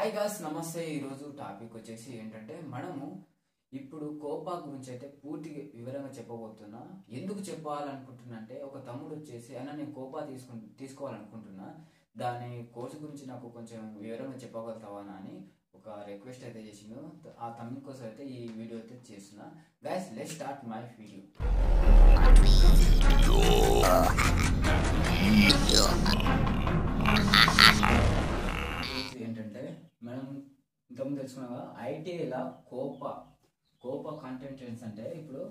Hi gas నమస్తే. ఈరోజు topic వచ్చేసి ఏంటంటే మనము ఇప్పుడు కోపా గురించి అయితే పూర్తి వివరంగా చెప్పబోతున్నా. ఎందుకు చెప్పాలనుకుంటున్నా అంటే ఒక తమ్ముడు వచ్చేసి అన్న నేను కోపా తీసుకోవాలనుకుంటున్నా, దాని కోర్సు గురించి నాకు కొంచెం వివరంగా చెప్పగలుగుతావా అని ఒక రిక్వెస్ట్ అయితే చేసిండు. ఆ తమ్ముడి కోసం అయితే ఈ వీడియో అయితే చేస్తున్నా. Guys let's start my video. ఏంటంటే మనం ఇంతకుముందు తెలుసుకున్నాగా ఐటీఐలో కోపా కంటెంట్ అంటే ఇప్పుడు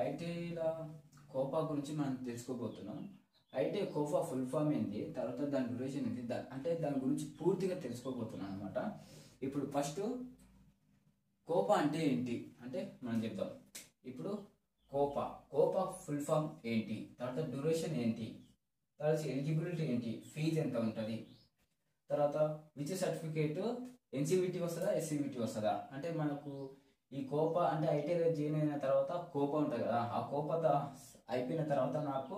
ఐటీఐలో కోపా గురించి మనం తెలుసుకోబోతున్నాం. ఐటీఐ కోపా ఫుల్ ఫామ్ ఏంటి, తర్వాత దాని డ్యూరేషన్ ఏంటి, అంటే దాని గురించి పూర్తిగా తెలుసుకోబోతున్నాం అనమాట. ఇప్పుడు ఫస్ట్ కోపా అంటే ఏంటి అంటే మనం చెప్తాం. ఇప్పుడు కోపా ఫుల్ ఫామ్ ఏంటి, తర్వాత డ్యూరేషన్ ఏంటి, తర్వాత ఎలిజిబిలిటీ ఏంటి, ఫీజు ఎంత ఉంటుంది, తర్వాత విచ్ సర్టిఫికేట్ ఎన్సీవిటీ వస్తుందా ఎస్సీవిటీ వస్తుందా, అంటే మనకు ఈ కోపా అంటే ఐటీఐలో జాయిన్ అయిన తర్వాత కోపా ఉంటుంది కదా, ఆ కోపా అయిపోయిన తర్వాత నాకు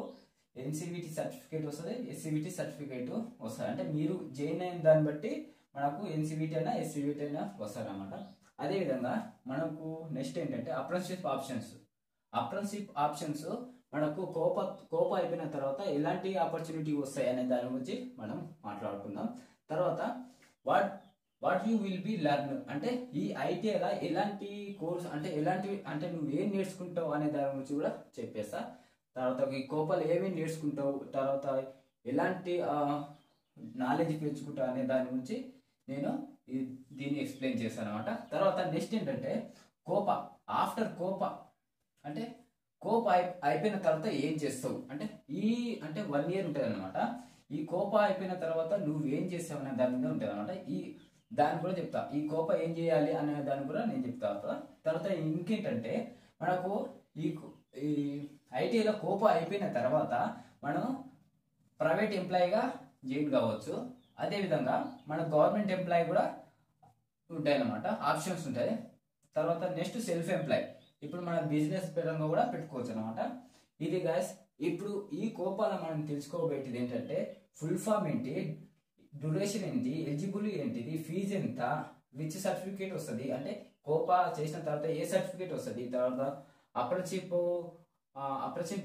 ఎన్సీవిటీ సర్టిఫికేట్ వస్తుంది, ఎస్సీవిటీ సర్టిఫికేట్ వస్తుంది. అంటే మీరు జాయిన్ అయిన దాన్ని బట్టి మనకు ఎన్సీవిటీ అయినా ఎస్సీవిటీ అయినా వస్తుంది అనమాట. అదేవిధంగా మనకు నెక్స్ట్ ఏంటంటే అప్రెంటిస్షిప్ ఆప్షన్స్ మనకు కోపా అయిపోయిన తర్వాత ఎలాంటి ఆపర్చునిటీ వస్తాయి అనే దాని గురించి మనం మాట్లాడుకుందాం. తర్వాత what you will be learn, అంటే ఈ ఐటీఐలో ఎలాంటి కోర్స్ అంటే నువ్వు ఏం నేర్చుకుంటావు అనే దాని గురించి కూడా చెప్పేస్తా. తర్వాత ఈ కోపాలు ఏమేమి నేర్చుకుంటావు, తర్వాత ఎలాంటి నాలెడ్జ్ పెంచుకుంటావు అనే దాని గురించి నేను దీన్ని ఎక్స్ప్లెయిన్ చేస్తాను అనమాట. తర్వాత నెక్స్ట్ ఏంటంటే ఆఫ్టర్ కోపా అంటే కోపా అయిపోయిన తర్వాత ఏం చేస్తావు, అంటే అంటే 1 year ఉంటుంది అనమాట. ఈ కోపా అయిపోయిన తర్వాత నువ్వు ఏం చేస్తావు అనే దాని మీద ఉంటుంది అనమాట. దాన్ని కూడా చెప్తా, ఈ కోపా ఏం చేయాలి అనే దాన్ని కూడా నేను చెప్తా. తర్వాత ఇంకేంటంటే మనకు ఈ ఐటీఐలో కోపా అయిపోయిన తర్వాత మనం ప్రైవేట్ ఎంప్లాయీగా జాయిన్ కావచ్చు. అదేవిధంగా మన గవర్నమెంట్ ఎంప్లాయీ కూడా ఉంటాయి అన్నమాట, ఆప్షన్స్ ఉంటాయి. తర్వాత నెక్స్ట్ సెల్ఫ్ ఎంప్లాయీ, ఇప్పుడు మన బిజినెస్ పరంగా కూడా పెట్టుకోవచ్చు అనమాట. ఇది గైస్ ఇప్పుడు ఈ కోపాలో మనం తెలుసుకోబోయేది ఏంటంటే ఫుల్ ఫామ్ ఏంటి, డ్యూరేషన్ ఏంటి, ఎలిజిబిలిటీ ఏంటిది, ఫీజు ఎంత, విచ్ సర్టిఫికేట్ వస్తుంది, అంటే కోపా చేసిన తర్వాత ఏ సర్టిఫికేట్ వస్తుంది, తర్వాత అప్రెంటిస్షిప్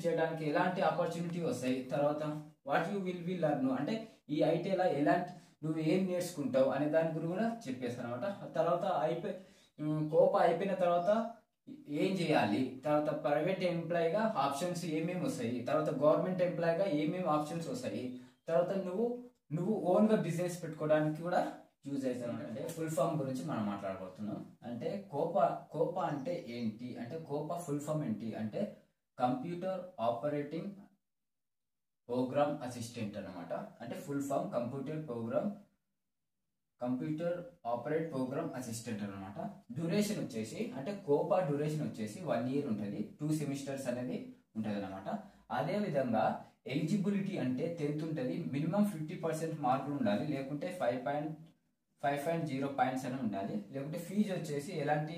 చేయడానికి ఎలాంటి ఆపర్చునిటీ వస్తాయి, తర్వాత what you will be learn, అంటే ఈ ఐటీఐలో ఎలాంటి నువ్వు ఏం నేర్చుకుంటావు అనే దాని గురించి కూడా చెప్పేస్తాను అనమాట. తర్వాత కోపా అయిపోయిన తర్వాత ఏం చేయాలి, తర్వాత ప్రైవేట్ ఎంప్లాయీగా ఆప్షన్స్ ఏమేమి వస్తాయి, తర్వాత గవర్నమెంట్ ఎంప్లాయీగా ఏమేమి ఆప్షన్స్ వస్తాయి, తర్వాత నువ్వు ఓన్గా బిజినెస్ పెట్టుకోవడానికి కూడా యూజ్ అవుతాను. అంటే ఫుల్ ఫామ్ గురించి మనం మాట్లాడబోతున్నాం. అంటే కోపా అంటే ఏంటి అంటే కోపా ఫుల్ ఫామ్ ఏంటి అంటే కంప్యూటర్ ఆపరేటింగ్ ప్రోగ్రామ్ అసిస్టెంట్ అనమాట. అంటే full form computer operate program assistant అనమాట. డ్యూరేషన్ వచ్చేసి అంటే కోపా డ్యూరేషన్ వచ్చేసి 1 year ఉంటుంది, 2 semesters అనేది ఉంటుంది అనమాట. అదేవిధంగా ఎలిజిబిలిటీ అంటే 10th ఉంటుంది, మినిమం 50% మార్కులు ఉండాలి, లేకుంటే 5.0 పాయింట్స్ అని ఉండాలి, లేకుంటే ఫీజు వచ్చేసి ఎలాంటి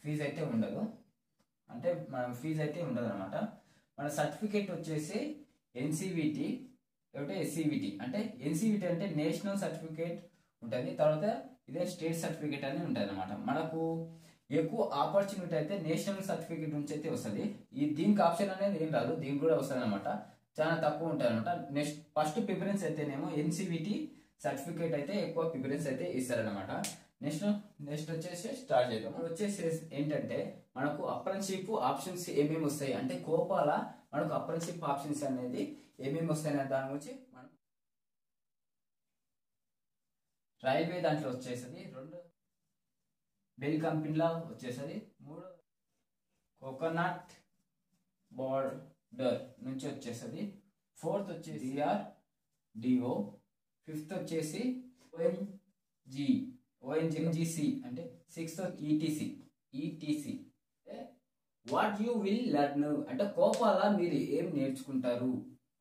ఫీజు అయితే ఉండదు, అంటే మన ఫీజు అయితే ఉండదు అనమాట. మన సర్టిఫికేట్ వచ్చేసి ఎన్సీవిటీ లేకపోతే ఎస్సీవిటీ, అంటే ఎన్సీవిటీ అంటే నేషనల్ సర్టిఫికేట్ ఉంటుంది, తర్వాత ఇదే స్టేట్ సర్టిఫికేట్ అని ఉంటుంది అనమాట. మనకు ఎక్కువ ఆపర్చునిటీ అయితే నేషనల్ సర్టిఫికేట్ నుంచి అయితే వస్తుంది. దీనికి ఆప్షన్ అనేది ఏం రాదు, దీనికి కూడా వస్తుంది అనమాట, చాలా తక్కువ ఉంటుంది అనమాట. ఫస్ట్ ప్రిఫరెన్స్ అయితేనేమో ఎన్సీవిటీ సర్టిఫికేట్ అయితే ఎక్కువ ప్రిఫరెన్స్ అయితే ఇస్తారనమాట. నెక్స్ట్ వచ్చేసి స్టార్ట్ చేద్దాం. వచ్చేసి ఏంటంటే మనకు అప్రెంటిస్షిప్ ఆప్షన్స్ ఏమేమి వస్తాయి, అంటే కోపాల మనకు అప్రెంటిస్షిప్ ఆప్షన్స్ అనేది ఏమేమి వస్తాయి అనే దాని గురించి మనం రైల్వే దాంట్లో వచ్చేసరి 2 బెల్ కంపెనీలో వచ్చేసరి 3 కోకోనట్ బోర్డర్ నుంచి వచ్చేసరి 4th వచ్చేసి DRDO, 5th వచ్చేసి ONGC, అంటే 6th ETC. What you will learn అంటే కోపాల మీరు ఏం నేర్చుకుంటారు,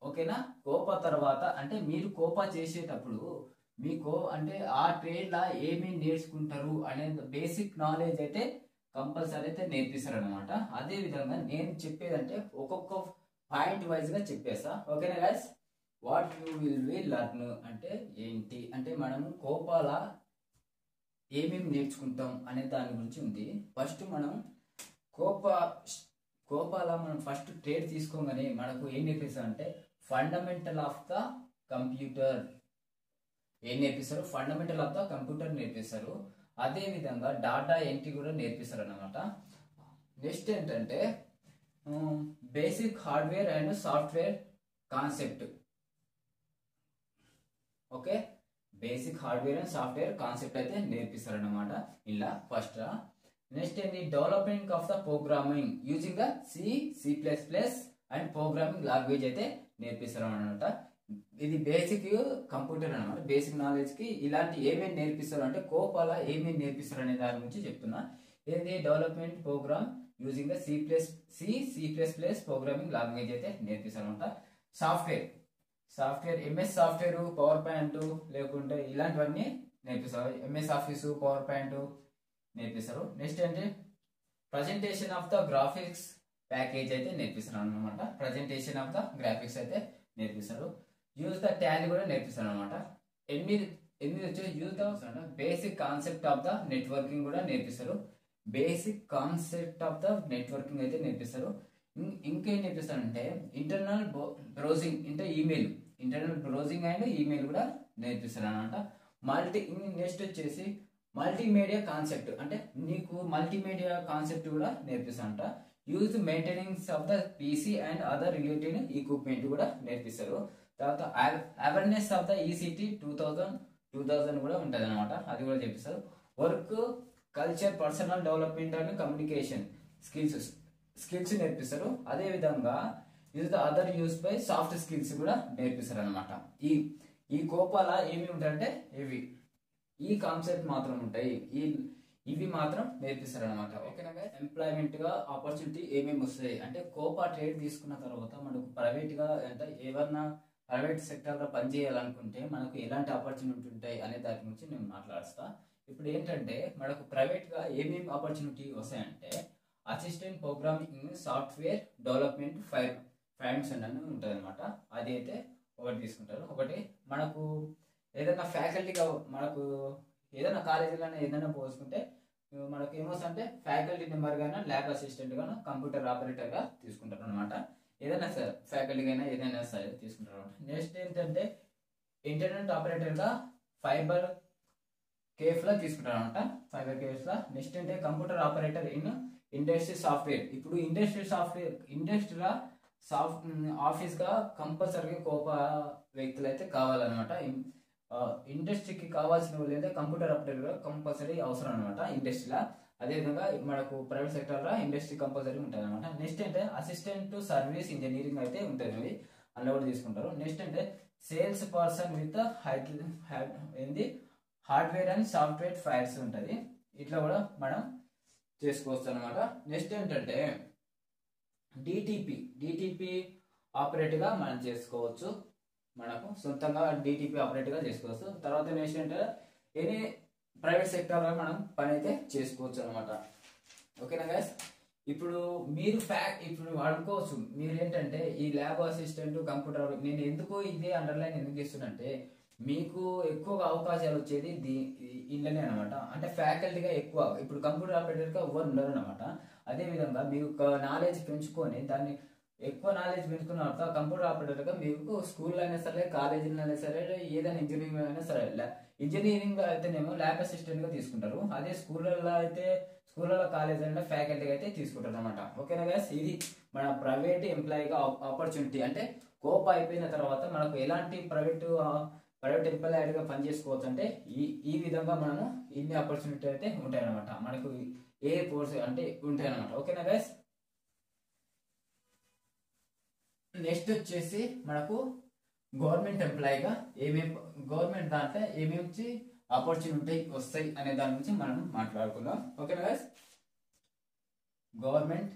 ఓకేనా. కోపా తర్వాత అంటే మీరు కోపా చేసేటప్పుడు మీకు అంటే ఆ ట్రేడ్లో ఏమేమి నేర్చుకుంటారు అనే బేసిక్ నాలెడ్జ్ అయితే కంపల్సరీ అయితే నేర్పిస్తారు అనమాట. అదేవిధంగా నేను చెప్పేదంటే ఒక్కొక్క పాయింట్ వైజ్గా చెప్పేస్తా, ఓకేనా guys. What you will be learn అంటే ఏంటి అంటే మనము కోపాల ఏమేమి నేర్చుకుంటాం అనే దాని గురించి ఉంది. ఫస్ట్ మనం కోపాల మనం ఫస్ట్ ట్రేడ్ తీసుకోగానే మనకు ఏం నేర్పిస్తారు అంటే ఫండమెంటల్ ఆఫ్ ద కంప్యూటర్ ఏం నేర్పిస్తారు, ఫండమెంటల్ ఆఫ్ ద కంప్యూటర్ నేర్పిస్తారు. అదే విధంగా డాటా ఎంట్రీ కూడా నేర్పిస్తారు అన్నమాట. నెక్స్ట్ ఏంటంటే basic hardware and software concept. Okay, basic hardware and software concept అయితే నేర్పిస్తారు అన్నమాట ఇలా ఫస్ట్. నెక్స్ట్ ఏంటి development of the programming using the C++ and programming language అయితే నేర్పిస్తారు అనమాట. ఇది బేసిక్ కంప్యూటర్ అనమాట. బేసిక్ నాలెడ్జ్ కి ఇలాంటి ఏమేమి నేర్పిస్తారు అంటే కోపాల ఏమేమి నేర్పిస్తారు అనే దాని గురించి చెప్తున్నా. ఏంటి development program using the C++ programming language అయితే నేర్పిస్తారు అనమాట. Software MS software, PowerPoint లేకుంటే ఇలాంటివన్నీ నేర్పిస్తారు. MS ఆఫీస్, పవర్ పాయింట్ నేర్పిస్తారు. నెక్స్ట్ ఏంటి presentation of the graphics package అయితే నేర్పిస్తారు అనమాట. ప్రజెంటేషన్ ఆఫ్ ద గ్రాఫిక్స్ అయితే నేర్పిస్తారు. యూజ్ ద టాలీ కూడా నేర్పిస్తారు అనమాట. ఎనిమిది వచ్చేసి use the basic concept of the networking కూడా నేర్పిస్తారు. Basic concept of the networking అయితే నేర్పిస్తారు. ఇంకేం నేర్పిస్తారంటే ఇంటర్నల్ బ్రౌజింగ్ అంటే ఇంటర్నల్ బ్రౌజింగ్ అండ్ ఈమెయిల్ కూడా నేర్పిస్తారు అనమాట. నెక్స్ట్ వచ్చేసి మల్టీమీడియా కాన్సెప్ట్ అంటే నీకు మల్టీమీడియా కాన్సెప్ట్ కూడా నేర్పిస్తారంట. Use maintenance of the PC and other related equipment కూడా నేర్పిస్తారు. తర్వాత అవేర్నెస్ ఆఫ్ ద ECT 2000 కూడా ఉంటుంది అనమాట. అది కూడా చెప్పిస్తారు. Work culture, personal development and communication skills నేర్పిస్తారు. అదే విధంగా use the other use by soft skills కూడా నేర్పిస్తారు అనమాట. ఈ కోపాల ఏమి ఉంటాయంటే ఈ కాన్సెప్ట్ మాత్రం ఉంటాయి. ఇవి మాత్రం నేర్పిస్తారు అనమాట. ఓకేనా గైస్, ఎంప్లాయ్మెంట్ గా ఆపర్చునిటీ ఏమేమి వస్తాయి అంటే కోపా ట్రేడ్ తీసుకున్న తర్వాత మనకు ప్రైవేట్ గా అంటే ఏమన్నా ప్రైవేట్ సెక్టర్ లో పనిచేయాలనుకుంటే మనకు ఎలాంటి ఆపర్చునిటీ ఉంటాయి అనే దాని గురించి నేను మాట్లాడుతా. ఇప్పుడు ఏంటంటే మనకు ప్రైవేట్ గా ఏమేమి ఆపర్చునిటీ వస్తాయంటే assistant programming software development finds అని ఉంటుంది అనమాట. అది అయితే ఒకటి తీసుకుంటారు. ఒకటి మనకు ఏదైనా ఫ్యాకల్టీగా మనకు ఏదైనా కాలేజీలో ఏదైనా పోసుకుంటే మనకు ఏమొస్తుందంటే ఫ్యాకల్టీ నెంబర్ గానా, ల్యాబ్ అసిస్టెంట్ గానా, కంప్యూటర్ ఆపరేటర్ గా తీసుకుంటారు అనమాట. ఏదైనా సరే ఫ్యాకల్టీ అయినా ఏదైనా సరే తీసుకుంటారు అనమాట. నెక్స్ట్ ఏంటంటే ఇంటర్నెట్ ఆపరేటర్ గా ఫైబర్ కేఫ్ లా తీసుకుంటారు అనమాట. ఫైబర్ కేఫ్ లా. నెక్స్ట్ అంటే computer operator in industry software. ఇప్పుడు ఇండస్ట్రీలో ఆఫీస్ గా కంపల్సరీగా కోప వ్యక్తులు అయితే కావాలన్నమాట. ఇండస్ట్రీకి కావాల్సిన వాళ్ళు అయితే కంప్యూటర్ ఆపరేటర్ గా కంపల్సరీ అవసరం అనమాట ఇండస్ట్రీలో. అదేవిధంగా మనకు ప్రైవేట్ సెక్టర్ లో ఇండస్ట్రీ కంపల్సరీ ఉంటుంది అనమాట. నెక్స్ట్ అంటే అసిస్టెంట్ సర్వీస్ ఇంజనీరింగ్ అయితే ఉంటుంది, అందులో కూడా తీసుకుంటారు. నెక్స్ట్ అంటే sales person with hardware and software files ఉంటుంది. ఇట్లా కూడా మనం చేసుకోవచ్చు అనమాట. నెక్స్ట్ ఏంటంటే డిటిపి ఆపరేటర్ గా మనం చేసుకోవచ్చు. మనకు సొంతంగా DTP ఆపరేటర్ గా చేసుకోవచ్చు. తర్వాత నెక్స్ట్ ఏంటంటే ఎనీ ప్రైవేట్ సెక్టర్ లో మనం పని అయితే చేసుకోవచ్చు అనమాట. ఓకేనా గైస్, ఇప్పుడు మీరు ఇప్పుడు అనుకోవచ్చు మీరు ఏంటంటే ఈ ల్యాబ్ అసిస్టెంట్ కంప్యూటర్ నేను ఎందుకు ఇదే అండర్లైన్ ఎందుకు చేస్తున్నంటే మీకు ఎక్కువగా అవకాశాలు వచ్చేది ఇంట్లోనే అనమాట. అంటే ఫ్యాకల్టీగా ఎక్కువ ఇప్పుడు కంప్యూటర్ ఆపరేటర్ గా ఎవరు ఉండరు అనమాట. అదే విధంగా మీకు నాలెడ్జ్ పెంచుకొని దాన్ని ఎక్కువ నాలెడ్జ్ పెంచుకున్న తర్వాత కంప్యూటర్ ఆపరేటర్ గా మీకు స్కూల్లో అయినా సరే, కాలేజీలో అయినా సరే, ఏదైనా ఇంజనీరింగ్ అయినా సరే, ఇంజనీరింగ్ అయితేనేమో ల్యాబ్ అసిస్టెంట్ గా తీసుకుంటారు. అదే స్కూళ్ళలో కాలేజ్ అయినా ఫ్యాకల్టీగా అయితే తీసుకుంటారు అనమాట. ఓకేనా గైస్, ఇది మన ప్రైవేట్ ఎంప్లాయీగా ఆపర్చునిటీ. అంటే కోపా అయిపోయిన తర్వాత మనకు ఎలాంటి ప్రైవేట్ ఎంప్లాయీగా పనిచేసుకోవచ్చు అంటే ఈ విధంగా మనము ఇన్ని ఆపర్చునిటీ అయితే ఉంటాయన్నమాట. మనకు ఏ కోర్స్ అంటే ఉంటాయన్నమాట. ఓకేనా గైస్, నెక్స్ట్ వచ్చేసి మనకు గవర్నమెంట్ ఎంప్లాయీగా గవర్నమెంట్ దాంట్లో ఏమేమి ఆపర్చునిటీ వస్తాయి అనే దాని గురించి మనం మాట్లాడుకుందాం. ఓకేనా గైస్, గవర్నమెంట్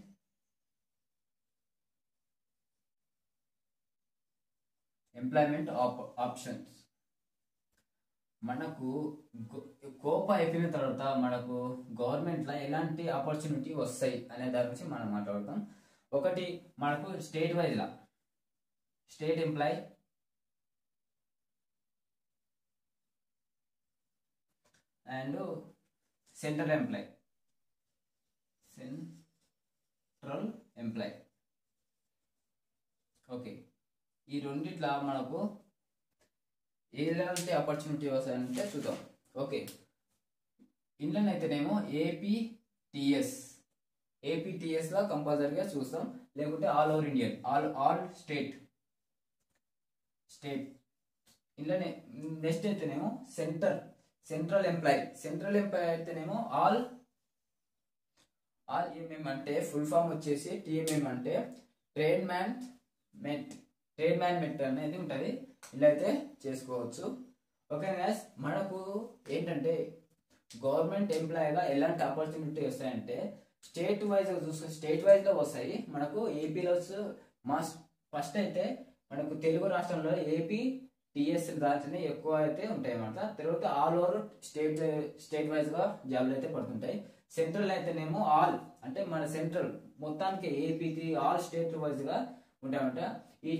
ఎంప్లాయ్మెంట్ ఆప్షన్స్. మనకు కోపా అయిపోయిన తర్వాత మనకు గవర్నమెంట్ లో ఎలాంటి ఆపర్చునిటీ వస్తాయి అనే దాని గురించి మనం మాట్లాడుతాం. ఒకటి మనకు స్టేట్ వైజ్ లా state employ, and central employ, central employ. Okay, ఈ రెండిట్లా మనకు ఎలాంటి ఆపర్చునిటీ వస్తాయంటే చూద్దాం. ఓకే, ఇంట్లోనైతేనేమో ఏపీటీఎస్లో కంపల్సరీగా చూస్తాం, లేకుంటే all over Indian, all state ఇంట్లోనే. నెక్స్ట్ అయితేనేమో సెంట్రల్ ఎంప్లాయ్ అయితేనేమో ఆల్ ఏమేం అంటే ఫుల్ ఫామ్ వచ్చేసి టీఎంఎం అంటే ట్రేడ్ మ్యాన్ మెట్ అనేది ఉంటుంది. ఇలా అయితే చేసుకోవచ్చు. ఓకే గైస్, మనకు ఏంటంటే గవర్నమెంట్ ఎంప్లాయీగా ఎలాంటి ఆపర్చునిటీ వస్తాయంటే స్టేట్ వైజ్లో వస్తాయి. మనకు ఏపీలో ఫస్ట్ అయితే మనకు తెలుగు రాష్ట్రంలో ఏపీటీఎస్ బ్రాంచ్ని ఎక్కువ అయితే ఉంటాయి అన్నమాట. తర్వాత ఆల్ ఓవర్ స్టేట్ వైజ్గా జాబ్లు అయితే పడుతుంటాయి. సెంట్రల్ అయితేనేమో ఆల్ అంటే మన సెంట్రల్ మొత్తానికి ఏపీకి ఆల్ స్టేట్ వైజ్గా ఉంటాయన్నమాట. ఈ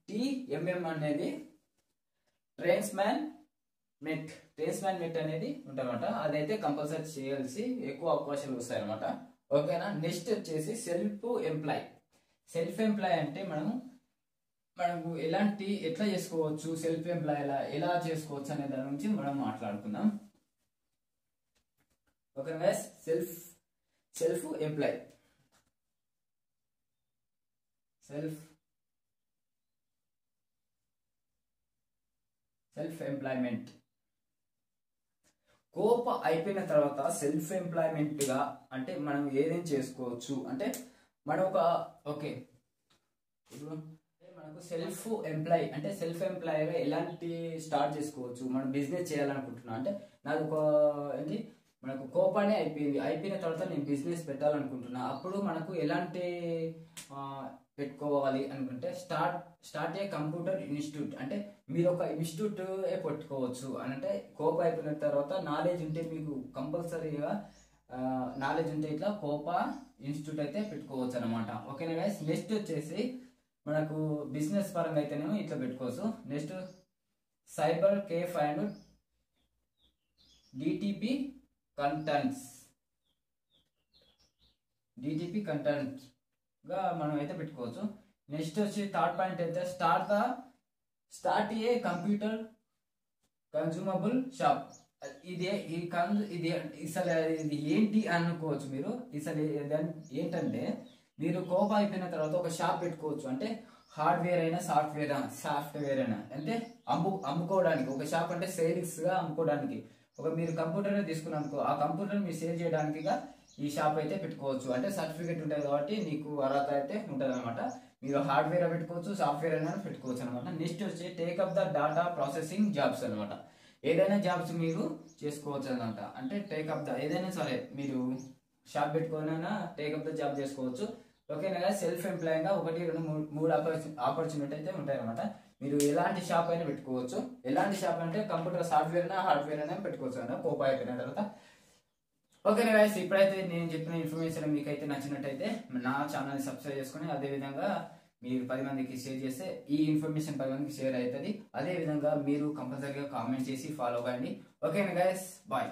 టీఎంఎం అనేది ట్రేడ్స్మ్యాన్ మెట్ అనేది ఉంటాయన్నమాట. అదైతే కంపల్సరీ చేయాల్సి ఎక్కువ అవకాశాలు వస్తాయి అనమాట. ఓకేనా. నెక్స్ట్ వచ్చేసి సెల్ఫ్ ఎంప్లాయ్ అంటే మనకు ఎట్లా చేసుకోవచ్చు, సెల్ఫ్ ఎంప్లాయ్ ఎలా చేసుకోవచ్చు అనే దాని గురించి మనం మాట్లాడుకుందాం. ఓకే గైస్, సెల్ఫ్ ఎంప్లాయ్మెంట్ కోప అయిపోయిన తర్వాత సెల్ఫ్ ఎంప్లాయ్మెంట్ గా అంటే మనం ఏదేం చేసుకోవచ్చు అంటే మనకు సెల్ఫ్ ఎంప్లాయ్గా ఎలాంటి స్టార్ట్ చేసుకోవచ్చు. మనం బిజినెస్ చేయాలనుకుంటున్నా అంటే నాకు మనకు కోపానే అయిపోయిన తర్వాత నేను బిజినెస్ పెట్టాలనుకుంటున్నా. అప్పుడు మనకు ఎలాంటి పెట్టుకోవాలి అనుకుంటే స్టార్ట్ ఏ కంప్యూటర్ ఇన్స్టిట్యూట్ అంటే మీరు ఒక ఇన్స్టిట్యూట్ పెట్టుకోవచ్చు. అని అంటే కోపా అయిపోయిన తర్వాత నాలెడ్జ్ ఉంటే మీకు కంపల్సరీగా నాలెడ్జ్ ఉంటే ఇట్లా కోపా ఇన్స్టిట్యూట్ అయితే పెట్టుకోవచ్చు అనమాట. ఓకేనా గైస్. నెక్స్ట్ వచ్చేసి మనకు బిజినెస్ పరంగా అయితేనేమో ఇట్లా పెట్టుకోవచ్చు. Next cyber cafe and DTP contents గా మనం అయితే పెట్టుకోవచ్చు. నెక్స్ట్ వచ్చి థర్డ్ పాయింట్ అయితే స్టార్ట్ ఏ కంప్యూటర్ కన్జ్యూమబుల్ షాప్. ఇది ఏంటి అనుకోవచ్చు మీరు. ఏంటంటే మీరు కోపం అయిపోయిన తర్వాత ఒక షాప్ పెట్టుకోవచ్చు. అంటే హార్డ్వేర్ అయినా సాఫ్ట్వేర్ అయినా అంటే అమ్ముకోవడానికి ఒక షాప్ అంటే సేల్స్ గా అమ్ముకోవడానికి. మీరు కంప్యూటర్ తీసుకున్నానుకో ఆ కంప్యూటర్ మీరు సేల్ చేయడానికి ఈ షాప్ అయితే పెట్టుకోవచ్చు. అంటే సర్టిఫికేట్ ఉంటుంది కాబట్టి నీకు అర్హత అయితే ఉంటుంది అనమాట. మీరు హార్డ్వేర్ పెట్టుకోవచ్చు, సాఫ్ట్వేర్ అయినా పెట్టుకోవచ్చు అనమాట. నెక్స్ట్ వచ్చి take up the data processing jobs అనమాట. ఏదైనా జాబ్స్ మీరు చేసుకోవచ్చు అనమాట. అంటే టేకప్ ద ఏదైనా సరే మీరు షాప్ పెట్టుకోనైనా టేకప్ ద జాబ్ చేసుకోవచ్చు. ఓకేనా. సెల్ఫ్ ఎంప్లాయింగ్ 1, 2, 3 ఆపర్చునిటీ అయితే ఉంటాయి అనమాట. మీరు ఎలాంటి షాప్ అయినా పెట్టుకోవచ్చు. ఎలాంటి షాప్ అంటే కంప్యూటర్ సాఫ్ట్వేర్ అయినా హార్డ్వేర్ అయినా పెట్టుకోవచ్చు అన్న కోపా అయిపోయిన తర్వాత. ఓకేనా గైస్, ఇప్పుడైతే నేను చెప్పిన ఇన్ఫర్మేషన్ మీకైతే నచ్చినట్టయితే నా ఛానల్ని సబ్స్క్రైబ్ చేసుకుని అదేవిధంగా మీరు 10 మందికి షేర్ చేస్తే ఈ ఇన్ఫర్మేషన్ 10 మందికి షేర్ అవుతుంది. అదేవిధంగా మీరు కంపల్సరీగా కామెంట్ చేసి ఫాలో అవ్వండి. ఓకేనా గైస్, బాయ్.